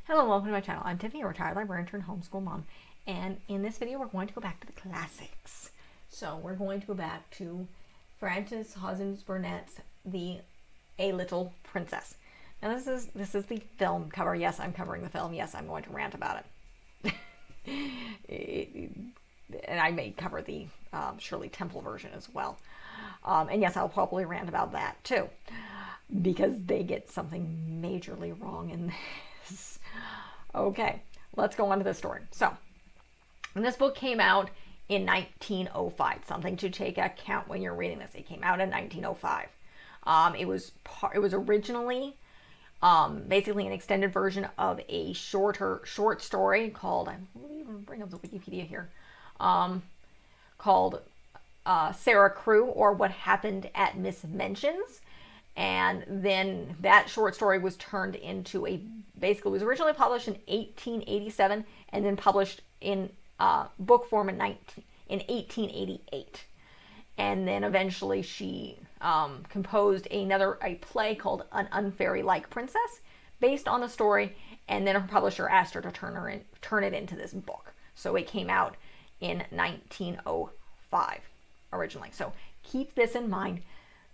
Hello and welcome to my channel. I'm Tiffany, a retired librarian turned homeschool mom, and in this video we're going to go back to the classics. So we're going to go back to Frances Hodgson Burnett's A Little Princess. Now this is the film cover. Yes, I'm covering the film. Yes, I'm going to rant about it. And I may cover the Shirley Temple version as well. And yes, I'll probably rant about that too, because they get something majorly wrong in this. Okay, let's go on to the story. So, this book came out in 1905. Something to take account when you're reading this. It came out in 1905. It was originally basically an extended version of a short story called, I will even bring up the Wikipedia here, called Sarah Crewe, or What Happened at Miss Mention's. And then that short story was turned into basically, it was originally published in 1887 and then published in book form in 1888. And then eventually she composed a play called An Unfairy-like Princess based on the story, and then her publisher asked her to turn it into this book. So it came out in 1905 originally. So keep this in mind.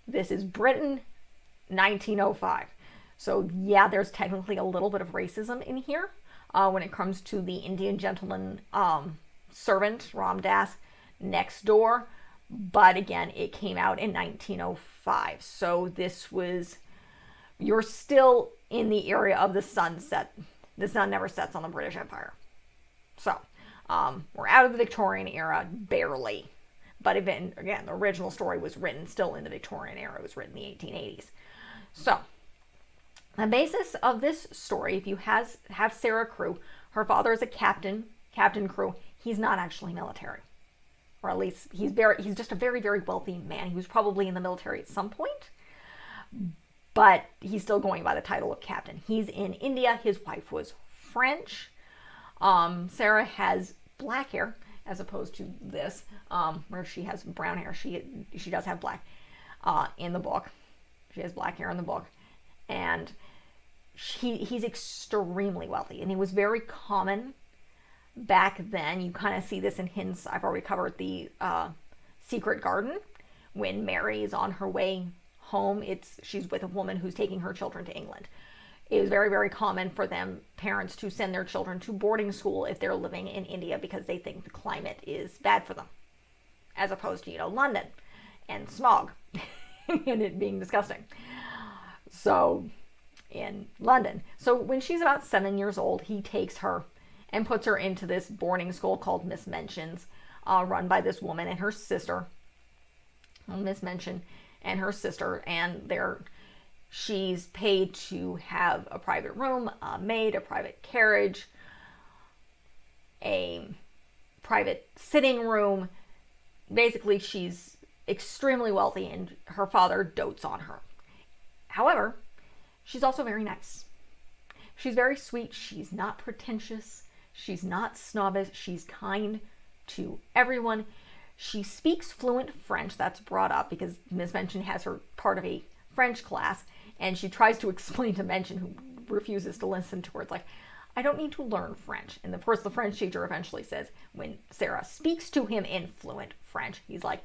This is Britain, 1905. So yeah, there's technically a little bit of racism in here when it comes to the Indian gentleman servant, Ram Dass, next door. But again, it came out in 1905. So you're still in the area of the sunset. The sun never sets on the British Empire. So we're out of the Victorian era, barely. But again, the original story was written still in the Victorian era. It was written in the 1880s. So, the basis of this story, if you have Sarah Crewe, her father is a Captain Crewe. He's not actually military. Or at least he's just a very, very wealthy man. He was probably in the military at some point, but he's still going by the title of captain. He's in India. His wife was French. Sarah has black hair, as opposed to this, where she has brown hair. She does have black in the book. She has black hair in the book. And he's extremely wealthy. And it was very common back then. You kind of see this in hints. I've already covered the Secret Garden. When Mary is on her way home, she's with a woman who's taking her children to England. It was very, very common for parents to send their children to boarding school if they're living in India, because they think the climate is bad for them, as opposed to, London and smog and it being disgusting. So in London. So when she's about 7 years old, he takes her and puts her into this boarding school called Miss Mention's, run by this woman and her sister, Miss Mention and her sister, and she's paid to have a private room, a maid, a private carriage, a private sitting room. Basically, she's extremely wealthy, and her father dotes on her. However, she's also very nice. She's very sweet. She's not pretentious. She's not snobbish. She's kind to everyone. She speaks fluent French. That's brought up because Miss Mention has her part of a French class, and she tries to explain to Mention, who refuses to listen to her. It's like, I don't need to learn French. And of course, the French teacher eventually says, when Sarah speaks to him in fluent French, he's like,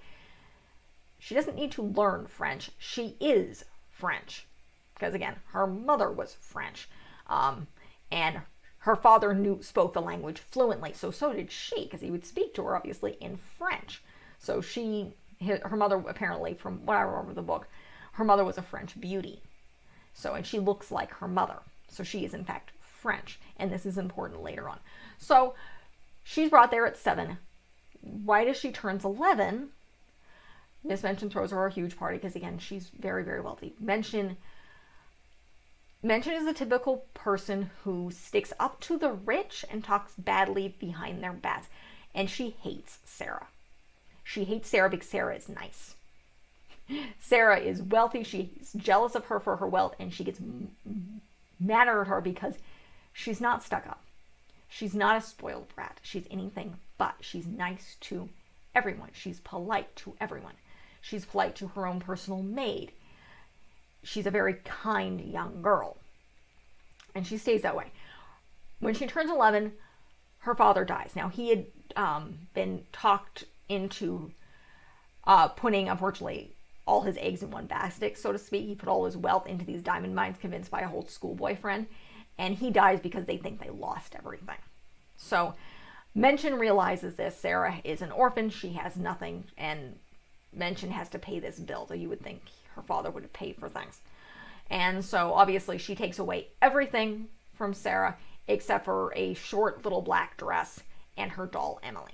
she doesn't need to learn French. She is French. Because again, her mother was French. And her father spoke the language fluently. So did she, because he would speak to her, obviously, in French. So her mother, apparently, from what I remember of the book, her mother was a French beauty. And she looks like her mother. So she is, in fact, French. And this is important later on. So she's brought there at 7. Right as she turns 11, Miss Mention throws her a huge party because, again, she's very, very wealthy. Mention is the typical person who sticks up to the rich and talks badly behind their backs. And she hates Sarah. She hates Sarah because Sarah is nice. Sarah is wealthy. She's jealous of her for her wealth, and she gets mad at her because she's not stuck up. She's not a spoiled brat. She's anything but. She's nice to everyone. She's polite to everyone. She's polite to her own personal maid. She's a very kind young girl. And she stays that way. When she turns 11, her father dies. Now, he had been talked into putting, unfortunately, all his eggs in one basket, so to speak. He put all his wealth into these diamond mines, convinced by a whole school boyfriend. And he dies because they think they lost everything. So Mention realizes this. Sarah is an orphan. She has nothing. And Mention has to pay this bill. So you would think her father would have paid for things. And so obviously she takes away everything from Sarah except for a short little black dress and her doll Emily.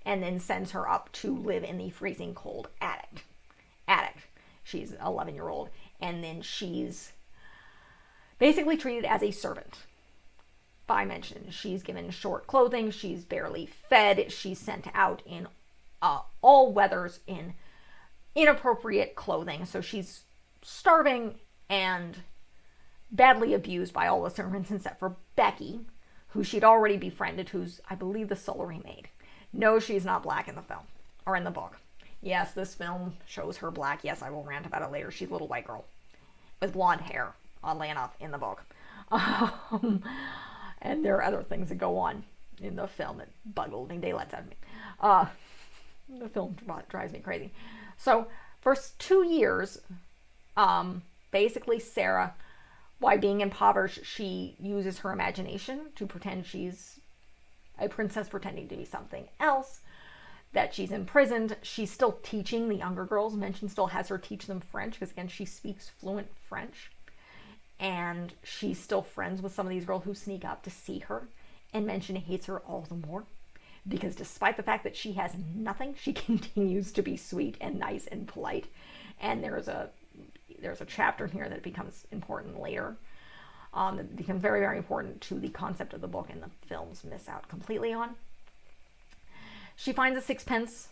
And then sends her up to live in the freezing cold attic. She's an 11-year-old. And then she's basically treated as a servant by Mention. She's given short clothing. She's barely fed. She's sent out in all weathers in inappropriate clothing. So she's starving and badly abused by all the servants except for Becky, who she'd already befriended, who's, I believe, the scullery maid. No, she's not black in the film, or in the book. Yes, this film shows her black. Yes, I will rant about it later. She's a little white girl with blonde hair, oddly enough, in the book. And there are other things that go on in the film that buggle the daylights out of me. The film drives me crazy. So, for 2 years, basically Sarah, while being impoverished, she uses her imagination to pretend she's a princess pretending to be something else, that she's imprisoned. She's still teaching the younger girls. Mention still has her teach them French, because again, she speaks fluent French. And she's still friends with some of these girls who sneak up to see her. And Mention hates her all the more, because despite the fact that she has nothing, she continues to be sweet and nice and polite. And there's a chapter here that becomes important later. That becomes very, very important to the concept of the book, and the films miss out completely on. She finds a sixpence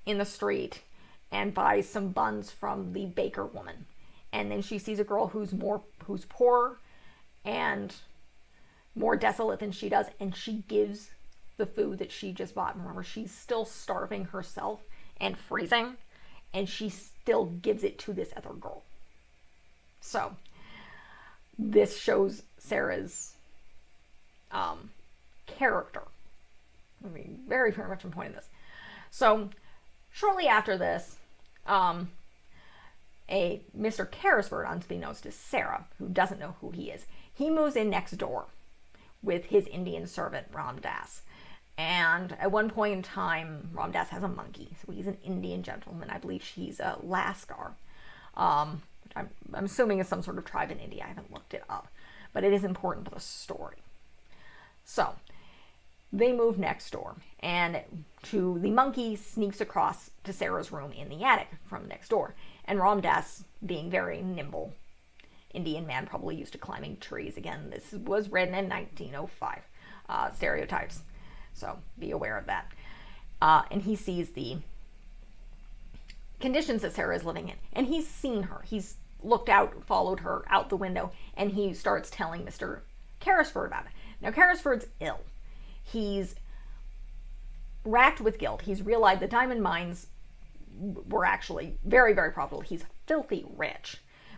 in the street and buys some buns from the baker woman. And then she sees a girl who's poorer and more desolate than she does, and she gives the food that she just bought. Remember, she's still starving herself and freezing, and she still gives it to this other girl. So this shows Sarah's character. I mean, very, very much important in this. So shortly after this, a Mr. Carrisford, unbeknownst to Sarah, who doesn't know who he is, he moves in next door with his Indian servant, Ram Das. And at one point in time, Ram Das has a monkey. So he's an Indian gentleman. I believe she's a Lascar. Which I'm assuming is some sort of tribe in India. I haven't looked it up. But it is important to the story. So they move next door. And the monkey sneaks across to Sarah's room in the attic from next door. And Ram Das, being very nimble, Indian man, probably used to climbing trees. Again, this was written in 1905. Stereotypes. So be aware of that. And he sees the conditions that Sarah is living in. And he's seen her. He's looked out, followed her out the window, and he starts telling Mr. Carrisford about it. Now, Carrisford's ill. He's racked with guilt. He's realized the diamond mines were actually very, very profitable. He's filthy rich.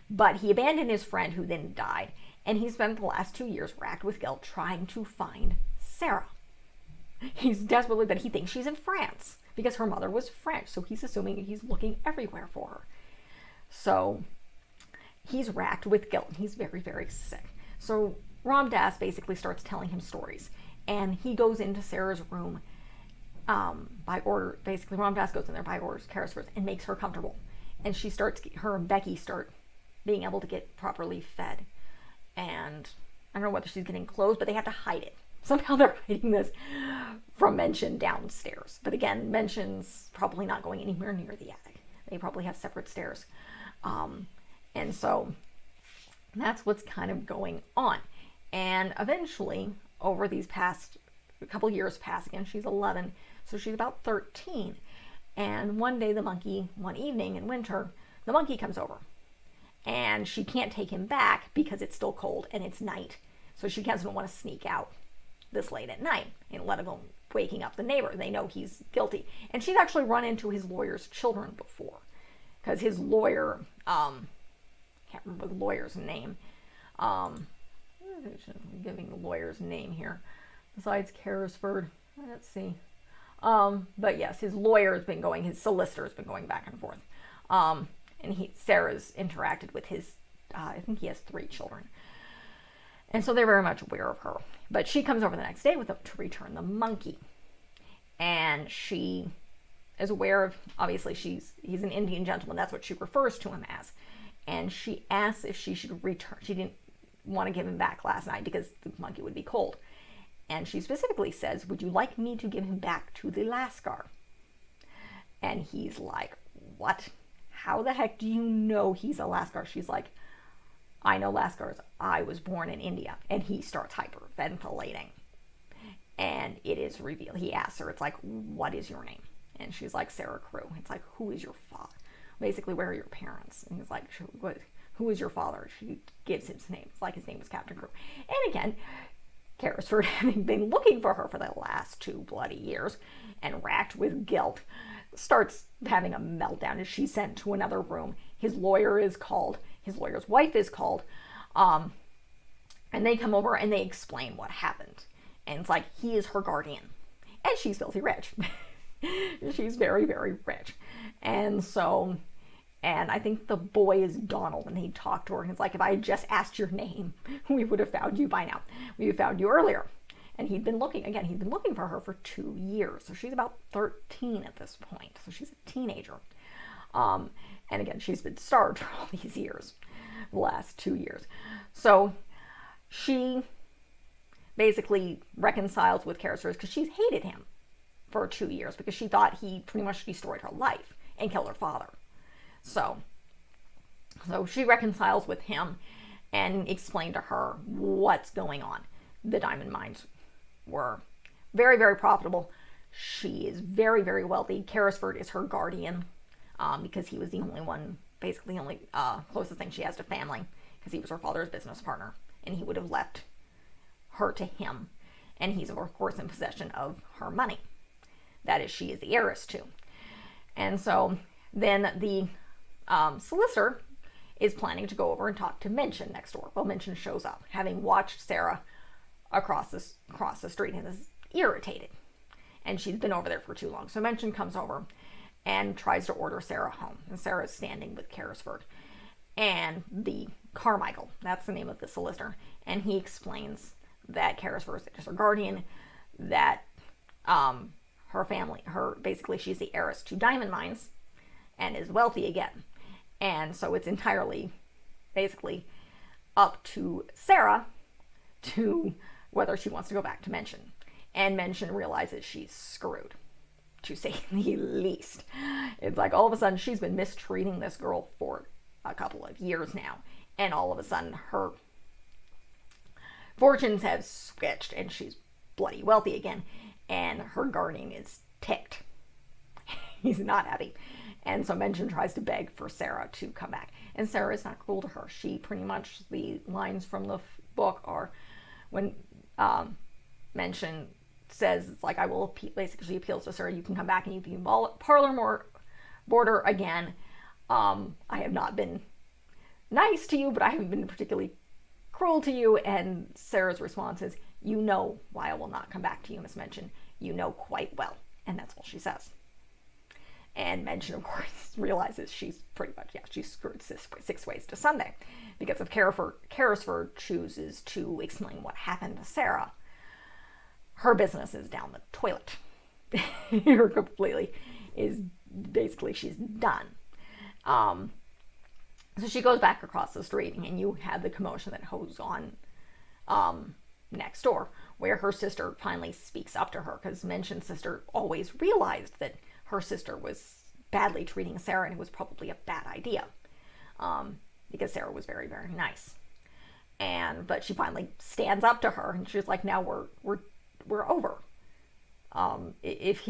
But he abandoned his friend, who then died, and he spent the last 2 years racked with guilt trying to find Sarah. He's desperately, but he thinks she's in France because her mother was French, so he's assuming he's looking everywhere for her. So he's racked with guilt, and he's very, very sick. So Ram Das basically starts telling him stories, and he goes into Sarah's room by order. Basically, Ram Dass goes in there by orders, Carrisford, and makes her comfortable. And her and Becky start being able to get properly fed. And I don't know whether she's getting clothes, but they have to hide it. Somehow they're hiding this from Mention downstairs. But again, Mention's probably not going anywhere near the attic. They probably have separate stairs. And so that's what's kind of going on. And eventually, over these past couple years pass, again, she's 11, so she's about 13. And one day one evening in winter, the monkey comes over. And she can't take him back because it's still cold and it's night. So she doesn't want to sneak out this late at night and let him go waking up the neighbor. They know he's guilty. And she's actually run into his lawyer's children before. Because his lawyer, can't remember the lawyer's name, I'm giving the lawyer's name here. Besides Carrisford, let's see. But yes, his lawyer has been going, his solicitor has been going back and forth. And Sarah's interacted with his, I think he has 3 children. And so they're very much aware of her. But she comes over the next day with them to return the monkey. And she is aware of, obviously he's an Indian gentleman, that's what she refers to him as. And she asks if she should return. She didn't want to give him back last night because the monkey would be cold. And she specifically says, would you like me to give him back to the Lascar? And he's like, what? How the heck do you know he's a Lascar? She's like, I know Lascars. I was born in India. And he starts hyperventilating. And it is revealed. He asks her, it's like, what is your name? And she's like, Sarah Crew. It's like, who is your father? Basically, where are your parents? And he's like, who is your father? She gives his name. It's like his name was Captain Crew. And again, Carrisford, having been looking for her for the last 2 bloody years and racked with guilt, starts having a meltdown as she's sent to another room. His lawyer is called. His lawyer's wife is called. And they come over and they explain what happened. And it's like, he is her guardian. And she's filthy rich. She's very, very rich. And so, and I think the boy is Donald, and he talked to her, and he's like, if I had just asked your name, we would have found you by now. We would have found you earlier. And he'd been looking for her for 2 years. So she's about 13 at this point. So she's a teenager. And again, she's been starved for all these years, the last 2 years. So she basically reconciles with Carrisford because she's hated him for 2 years because she thought he pretty much destroyed her life and killed her father. So she reconciles with him and explained to her what's going on. The diamond mines were very, very profitable. She is very, very wealthy. Carrisford is her guardian because he was the only one, basically the only closest thing she has to family, because he was her father's business partner, and he would have left her to him. And he's, of course, in possession of her money. That is, she is the heiress to. And so then the solicitor is planning to go over and talk to Mention next door. Well, Mention shows up, having watched Sarah across the street, and is irritated. And she's been over there for too long. So Mention comes over and tries to order Sarah home. And Sarah is standing with Carrisford. And the Carmichael, that's the name of the solicitor. And he explains that Carrisford is her guardian, that her family, basically she's the heiress to diamond mines and is wealthy again. And so it's entirely basically up to Sarah to whether she wants to go back to Mention. And Mention realizes she's screwed, to say the least. It's like all of a sudden she's been mistreating this girl for a couple of years now. And all of a sudden her fortunes have switched and she's bloody wealthy again. And her guardian is ticked. He's not happy. And so Mention tries to beg for Sarah to come back. And Sarah is not cruel to her. She pretty much, the lines from the book are when Mention says, it's like, I will appeal, basically she appeals to Sarah, you can come back and you can parlor border again. I have not been nice to you, but I haven't been particularly cruel to you. And Sarah's response is, you know why I will not come back to you, Miss Mention. You know quite well. And that's all she says. And Mention, of course, realizes she's pretty much, she's screwed 6 ways to Sunday. Because if Carrisford chooses to explain what happened to Sarah, her business is down the toilet. Her completely is, basically, she's done. So she goes back across the street, and you have the commotion that goes on next door, where her sister finally speaks up to her, because Mention's sister always realized that her sister was badly treating Sarah, and it was probably a bad idea, because Sarah was very, very nice. But she stands up to her, and she's like, "Now we're over. If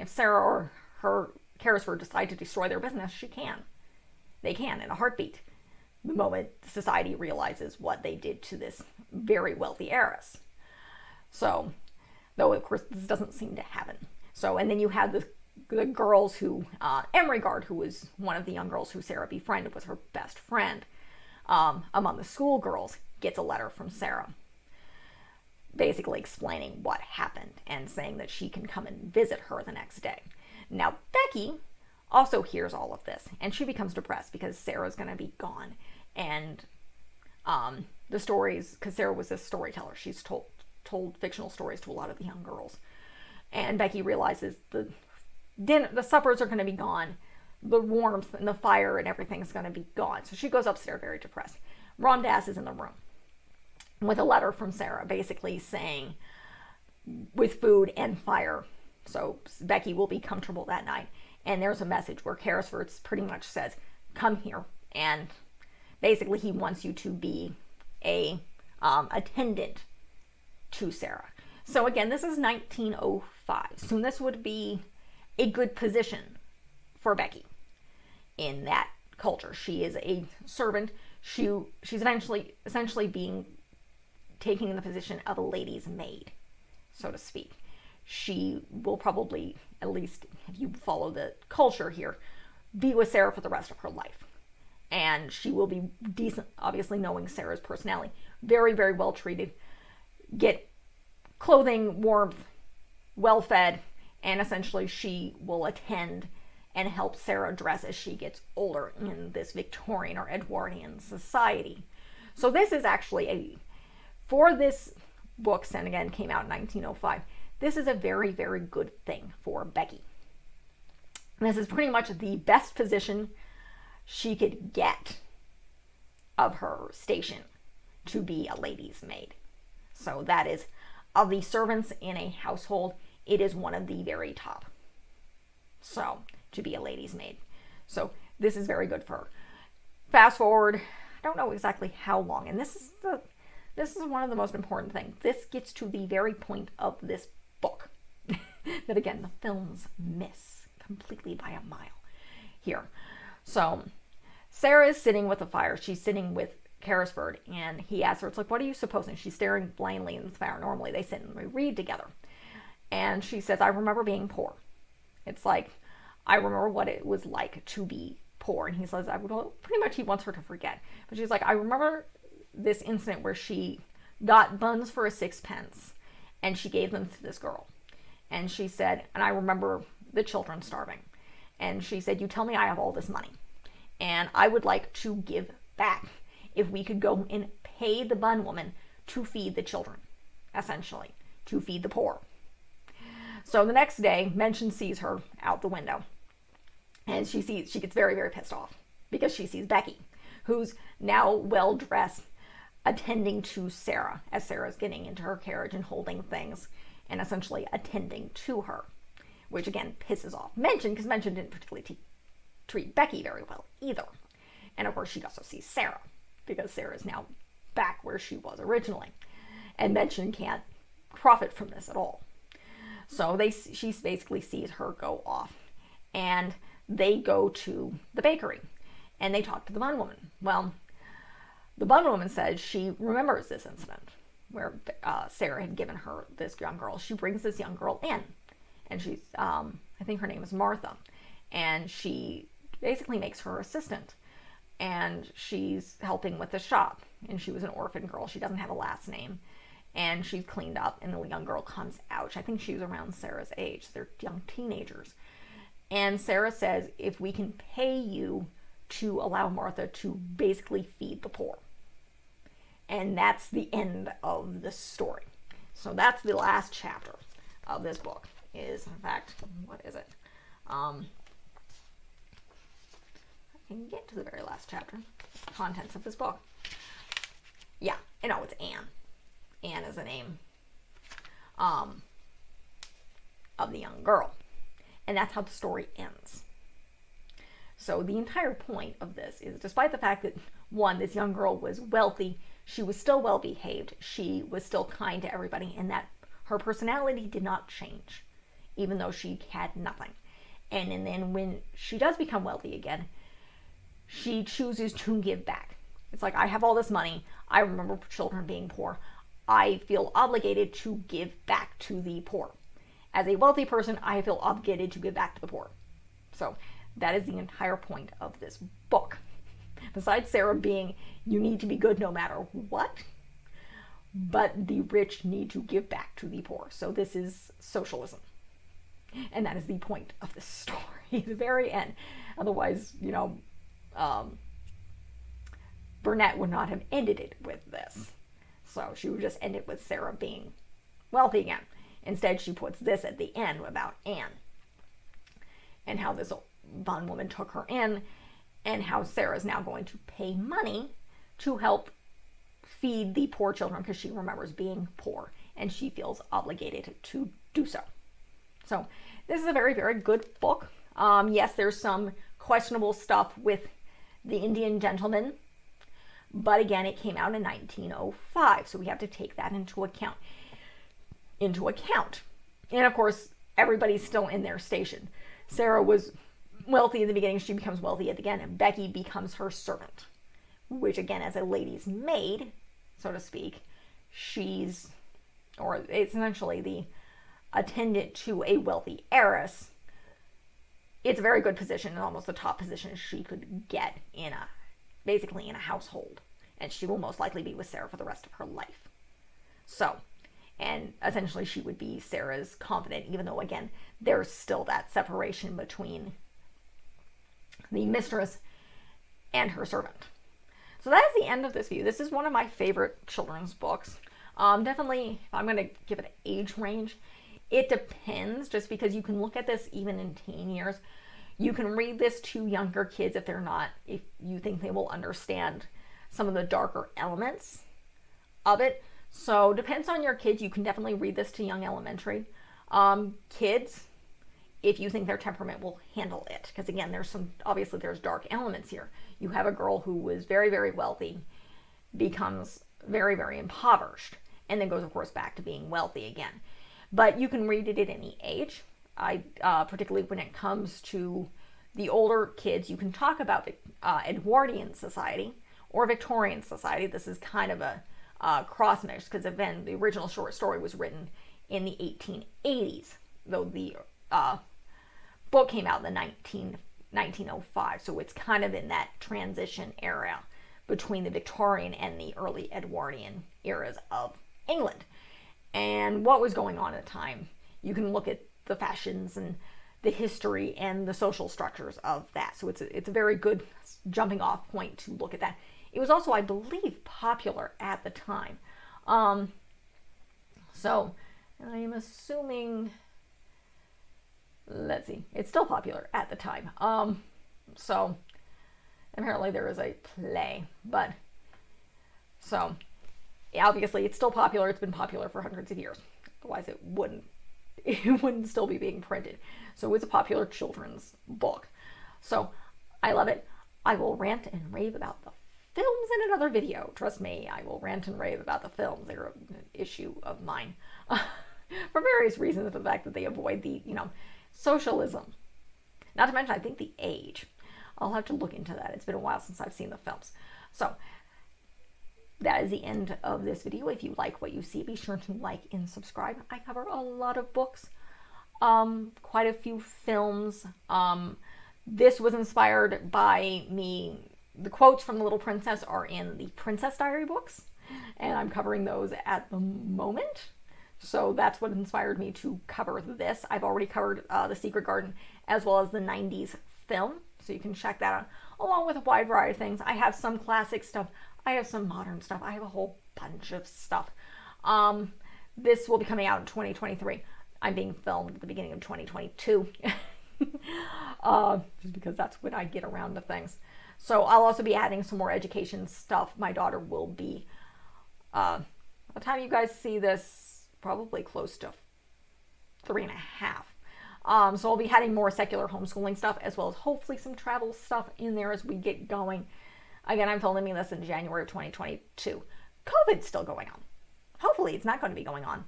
Sarah or her Carrisford decide to destroy their business, they can in a heartbeat. The moment society realizes what they did to this very wealthy heiress." So, though of course this doesn't seem to happen. So, and then you had the girls who, Emerigard, who was one of the young girls who Sarah befriended, was her best friend, among the schoolgirls, gets a letter from Sarah. basically explaining what happened and saying that she can come and visit her the next day. Now, Becky also hears all of this, and she becomes depressed because Sarah's going to be gone. And the stories, because Sarah was a storyteller, she's told fictional stories to a lot of the young girls. And Becky realizes the suppers are going to be gone, the warmth and the fire and everything's going to be gone. So she goes upstairs very depressed. Ram Dass is in the room with a letter from Sarah, basically saying, with food and fire, so Becky will be comfortable that night. And there's a message where Carrisford pretty much says, come here. And basically he wants you to be a attendant to Sarah. So again, this is 1905. So this would be a good position for Becky in that culture. She is a servant. She's essentially being taking the position of a lady's maid, so to speak. She will probably, at least if you follow the culture here, be with Sarah for the rest of her life. And she will be decent, obviously knowing Sarah's personality. Very, very well treated. Get clothing, warmth, well fed, and essentially she will attend and help Sarah dress as she gets older in this Victorian or Edwardian society. So this is actually for this book, and again came out in 1905, this is a very, very good thing for Becky. And this is pretty much the best position she could get of her station, to be a lady's maid. So that is, of the servants in a household, it is one of the very top. So, to be a lady's maid. So, this is very good for her. Fast forward, I don't know exactly how long, and this is one of the most important things. This gets to the very point of this book that, again, the films miss completely by a mile here. So, Sarah is sitting with the fire. She's sitting with Carrisford, and he asks her, it's like, what are you supposing? She's staring blindly in the fire. Normally, they sit and they read together. And she says, I remember being poor. It's like, I remember what it was like to be poor. And he says, well, pretty much he wants her to forget. But she's like, I remember this incident where she got buns for a sixpence and she gave them to this girl. And she said, and I remember the children starving. And she said, you tell me I have all this money and I would like to give back. If we could go and pay the bun woman to feed the children, essentially, to feed the poor. So the next day, Mention sees her out the window, and she gets very, very pissed off because she sees Becky, who's now well-dressed, attending to Sarah as Sarah's getting into her carriage and holding things and essentially attending to her, which again pisses off Mention, because Mention didn't particularly treat Becky very well either. And of course, she also sees Sarah, because Sarah is now back where she was originally. And Mention can't profit from this at all. So she basically sees her go off. And they go to the bakery. And they talk to the bun woman. Well, the bun woman says she remembers this incident where Sarah had given her this young girl. She brings this young girl in. And she's, I think her name is Martha. And she basically makes her assistant. And she's helping with the shop. And she was an orphan girl. She doesn't have a last name. And she's cleaned up. And the young girl comes out. I think she was around Sarah's age. They're young teenagers. And Sarah says, if we can pay you to allow Martha to basically feed the poor. And that's the end of the story. So that's the last chapter of this book. Is, in fact, what is it? I can get to the very last chapter. Contents of this book. Yeah, it's Anne. Anne is the name of the young girl. And that's how the story ends. So the entire point of this is, despite the fact that, one, this young girl was wealthy, she was still well behaved, she was still kind to everybody, and that her personality did not change, even though she had nothing. And then when she does become wealthy again, she chooses to give back. It's like, I have all this money, I remember children being poor, I feel obligated to give back to the poor. As a wealthy person, I feel obligated to give back to the poor. So that is the entire point of this book. Besides Sarah being, you need to be good no matter what, but the rich need to give back to the poor. So this is socialism. And that is the point of this story at the very end. Otherwise, Burnett would not have ended it with this. So she would just end it with Sarah being wealthy again. Instead, she puts this at the end about Anne and how this bondwoman took her in, and how Sarah's now going to pay money to help feed the poor children because she remembers being poor and she feels obligated to do so. So this is a very, very good book. Yes, there's some questionable stuff with the Indian gentleman, but again, it came out in 1905, so we have to take that into account. And of course, everybody's still in their station. Sarah was wealthy in the beginning, she becomes wealthy at the end, and Becky becomes her servant, which again, as a lady's maid, so to speak, it's essentially the attendant to a wealthy heiress. It's a very good position, and almost the top position she could get basically in a household. And she will most likely be with Sarah for the rest of her life. So, and essentially she would be Sarah's confidant, even though, again, there's still that separation between the mistress and her servant. So that is the end of this video. This is one of my favorite children's books. Definitely, if I'm going to give it an age range, it depends, just because you can look at this even in teen years. You can read this to younger kids if you think they will understand some of the darker elements of it. So depends on your kids. You can definitely read this to young elementary kids if you think their temperament will handle it. Because again, there's dark elements here. You have a girl who was very, very wealthy, becomes very, very impoverished, and then goes, of course, back to being wealthy again. But you can read it at any age. Particularly when it comes to the older kids, you can talk about Edwardian society or Victorian society. This is kind of a cross mix, because again, the original short story was written in the 1880s, though the book came out in 1905. So it's kind of in that transition era between the Victorian and the early Edwardian eras of England. And what was going on at the time, you can look at the fashions and the history and the social structures of that. So it's a very good jumping off point to look at that. It was also, I believe, popular at the time. So I am assuming, let's see, it's still popular at the time. So apparently there is a play, but so obviously it's still popular. It's been popular for hundreds of years. Otherwise it wouldn't still be being printed. So it's a popular children's book. So I love it. I will rant and rave about the films in another video. Trust me, I will rant and rave about the films. They're an issue of mine for various reasons. The fact that they avoid the, socialism. Not to mention, I think the age. I'll have to look into that. It's been a while since I've seen the films. So that is the end of this video. If you like what you see, be sure to like and subscribe. I cover a lot of books, quite a few films. This was inspired by me. The quotes from The Little Princess are in the Princess Diary books, and I'm covering those at the moment. So that's what inspired me to cover this. I've already covered The Secret Garden as well as the 90s film, so you can check that out, along with a wide variety of things. I have some classic stuff. I have some modern stuff. I have a whole bunch of stuff. This will be coming out in 2023. I'm being filmed at the beginning of 2022. Just because that's when I get around to things. So I'll also be adding some more education stuff. My daughter will be, by the time you guys see this, probably close to 3.5. So I'll be adding more secular homeschooling stuff, as well as hopefully some travel stuff in there as we get going. Again, I'm filming this in January of 2022. COVID's still going on. Hopefully it's not going to be going on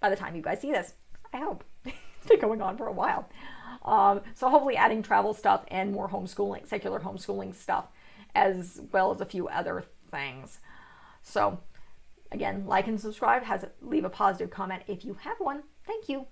by the time you guys see this. I hope. It's been going on for a while. So hopefully adding travel stuff and more homeschooling, secular homeschooling stuff, as well as a few other things. So again, like and subscribe, leave a positive comment if you have one. Thank you.